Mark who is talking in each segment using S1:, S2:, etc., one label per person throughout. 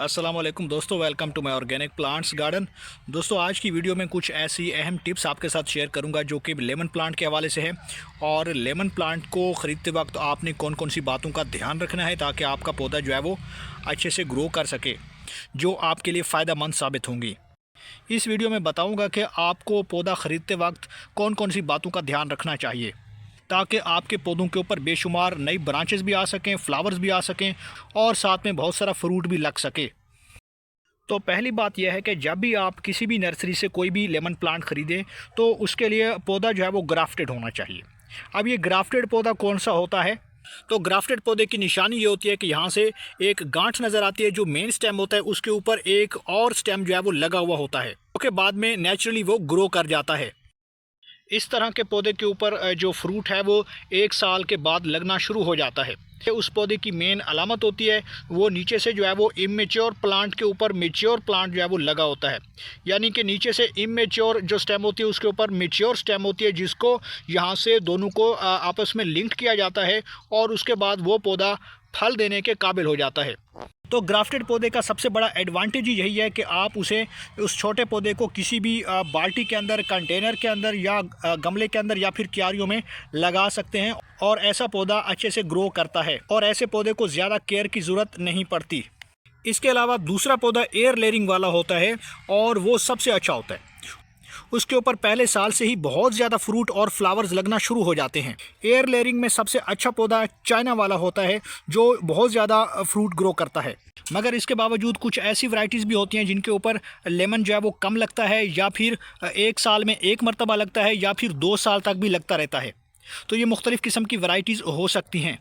S1: अस्सलाम वालेकुम दोस्तों, welcome to my organic plants garden. दोस्तों, आज की वीडियो में कुछ ऐसी अहम टिप्स आपके साथ शेयर करूंगा जो कि लेमन प्लांट के हवाले से है। और लेमन प्लांट को ख़रीदते वक्त आपने कौन कौन सी बातों का ध्यान रखना है ताकि आपका पौधा जो है वो अच्छे से ग्रो कर सके, जो आपके लिए फ़ायदेमंद साबित होंगी। इस वीडियो में बताऊँगा कि आपको पौधा ख़रीदते वक्त कौन कौन सी बातों का ध्यान रखना चाहिए ताकि आपके पौधों के ऊपर बेशुमार नई ब्रांचेस भी आ सकें, फ्लावर्स भी आ सकें और साथ में बहुत सारा फ्रूट भी लग सके। तो पहली बात यह है कि जब भी आप किसी भी नर्सरी से कोई भी लेमन प्लांट ख़रीदें तो उसके लिए पौधा जो है वो ग्राफ्टेड होना चाहिए। अब ये ग्राफ्टेड पौधा कौन सा होता है? तो ग्राफ्टेड पौधे की निशानी ये होती है कि यहाँ से एक गांठ नज़र आती है, जो मेन स्टेम होता है उसके ऊपर एक और स्टेम जो है वो लगा हुआ होता है, उसके बाद में नेचुरली वो ग्रो कर जाता है। इस तरह के पौधे के ऊपर जो फ्रूट है वो 1 साल के बाद लगना शुरू हो जाता है। उस पौधे की मेन अलामत होती है वो नीचे से जो है वो इमेच्योर प्लांट के ऊपर मेच्योर प्लांट जो है वो लगा होता है, यानी कि नीचे से इमेच्योर जो स्टेम होती है उसके ऊपर मेच्योर स्टेम होती है, जिसको यहाँ से दोनों को आपस में लिंक किया जाता है और उसके बाद वो पौधा फल देने के काबिल हो जाता है। तो ग्राफ्टेड पौधे का सबसे बड़ा एडवांटेज यही है कि आप उस छोटे पौधे को किसी भी बाल्टी के अंदर, कंटेनर के अंदर या गमले के अंदर या फिर क्यारियों में लगा सकते हैं और ऐसा पौधा अच्छे से ग्रो करता है और ऐसे पौधे को ज़्यादा केयर की ज़रूरत नहीं पड़ती। इसके अलावा दूसरा पौधा एयर लेयरिंग वाला होता है और वो सबसे अच्छा होता है। उसके ऊपर पहले साल से ही बहुत ज़्यादा फ्रूट और फ्लावर्स लगना शुरू हो जाते हैं। एयर लेयरिंग में सबसे अच्छा पौधा चाइना वाला होता है जो बहुत ज़्यादा फ्रूट ग्रो करता है। मगर इसके बावजूद कुछ ऐसी वैरायटीज़ भी होती हैं जिनके ऊपर लेमन जो है वो कम लगता है, या फिर 1 साल में 1 मरतबा लगता है, या फिर 2 साल तक भी लगता रहता है। तो ये मुख्तलिफ़ किस्म की वैरायटीज़ हो सकती हैं।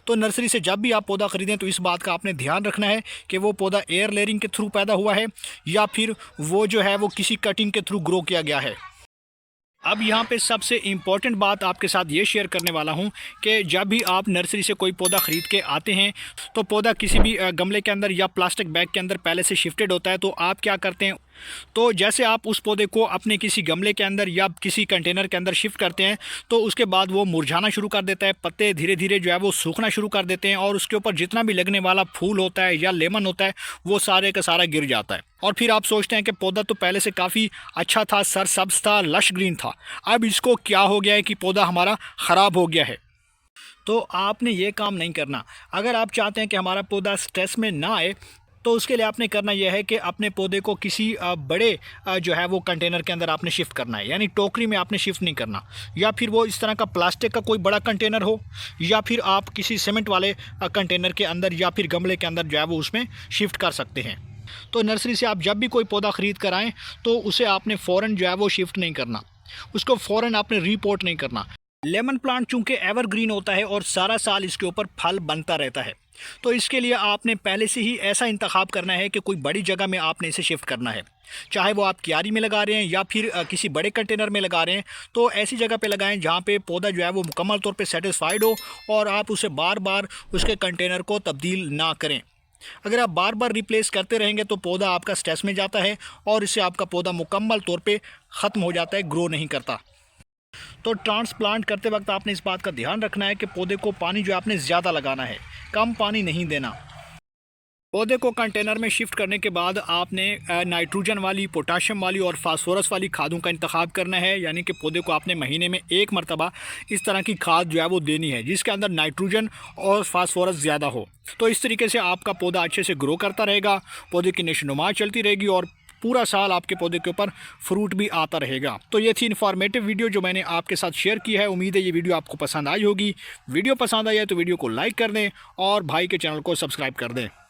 S1: तो नर्सरी से जब भी आप पौधा ख़रीदें तो इस बात का आपने ध्यान रखना है कि वो पौधा एयर लेयरिंग के थ्रू पैदा हुआ है या फिर वो जो है वो किसी कटिंग के थ्रू ग्रो किया गया है। अब यहाँ पे सबसे इम्पॉर्टेंट बात आपके साथ ये शेयर करने वाला हूँ कि जब भी आप नर्सरी से कोई पौधा ख़रीद के आते हैं तो पौधा किसी भी गमले के अंदर या प्लास्टिक बैग के अंदर पहले से शिफ्टेड होता है। तो आप क्या करते हैं, तो जैसे आप उस पौधे को अपने किसी गमले के अंदर या किसी कंटेनर के अंदर शिफ्ट करते हैं तो उसके बाद वो मुरझाना शुरू कर देता है, पत्ते धीरे धीरे जो है वो सूखना शुरू कर देते हैं और उसके ऊपर जितना भी लगने वाला फूल होता है या लेमन होता है वो सारे का सारा गिर जाता है। और फिर आप सोचते हैं कि पौधा तो पहले से काफ़ी अच्छा था, सरसब्ज था, लश ग्रीन था, अब इसको क्या हो गया है कि पौधा हमारा ख़राब हो गया है। तो आपने ये काम नहीं करना। अगर आप चाहते हैं कि हमारा पौधा स्ट्रेस में ना आए तो उसके लिए आपने करना यह है कि अपने पौधे को किसी बड़े जो है वो कंटेनर के अंदर आपने शिफ्ट करना है, यानी टोकरी में आपने शिफ्ट नहीं करना, या फिर वो इस तरह का प्लास्टिक का कोई बड़ा कंटेनर हो, या फिर आप किसी सीमेंट वाले कंटेनर के अंदर या फिर गमले के अंदर जो है वो उसमें शिफ्ट कर सकते हैं। तो नर्सरी से आप जब भी कोई पौधा ख़रीद कर आएँ तो उसे आपने फ़ौरन जो है वो शिफ्ट नहीं करना, उसको फ़ौरन आपने रिपोर्ट नहीं करना। लेमन प्लांट चूँकि एवरग्रीन होता है और सारा साल इसके ऊपर फल बनता रहता है, तो इसके लिए आपने पहले से ही ऐसा इंतखाब करना है कि कोई बड़ी जगह में आपने इसे शिफ्ट करना है, चाहे वो आप क्यारी में लगा रहे हैं या फिर किसी बड़े कंटेनर में लगा रहे हैं। तो ऐसी जगह पे लगाएं जहाँ पे पौधा जो है वो मुकम्मल तौर पे सेटिस्फाइड हो और आप उसे बार बार उसके कंटेनर को तब्दील ना करें। अगर आप बार बार रिप्लेस करते रहेंगे तो पौधा आपका स्ट्रेस में जाता है और इससे आपका पौधा मुकम्मल तौर पे ख़त्म हो जाता है, ग्रो नहीं करता। तो ट्रांसप्लांट करते वक्त आपने इस बात का ध्यान रखना है कि पौधे को पानी जो आपने ज़्यादा लगाना है, कम पानी नहीं देना। पौधे को कंटेनर में शिफ्ट करने के बाद आपने नाइट्रोजन वाली, पोटाशियम वाली और फास्फोरस वाली खादों का इंतखाब करना है, यानी कि पौधे को आपने महीने में 1 मरतबा इस तरह की खाद जो है वो देनी है जिसके अंदर नाइट्रोजन और फास्फोरस ज़्यादा हो। तो इस तरीके से आपका पौधा अच्छे से ग्रो करता रहेगा, पौधे की नशोनुमा चलती रहेगी और पूरा साल आपके पौधे के ऊपर फ्रूट भी आता रहेगा। तो ये थी इन्फॉर्मेटिव वीडियो जो मैंने आपके साथ शेयर की है। उम्मीद है ये वीडियो आपको पसंद आई होगी। वीडियो पसंद आई है तो वीडियो को लाइक कर दें और भाई के चैनल को सब्सक्राइब कर दें।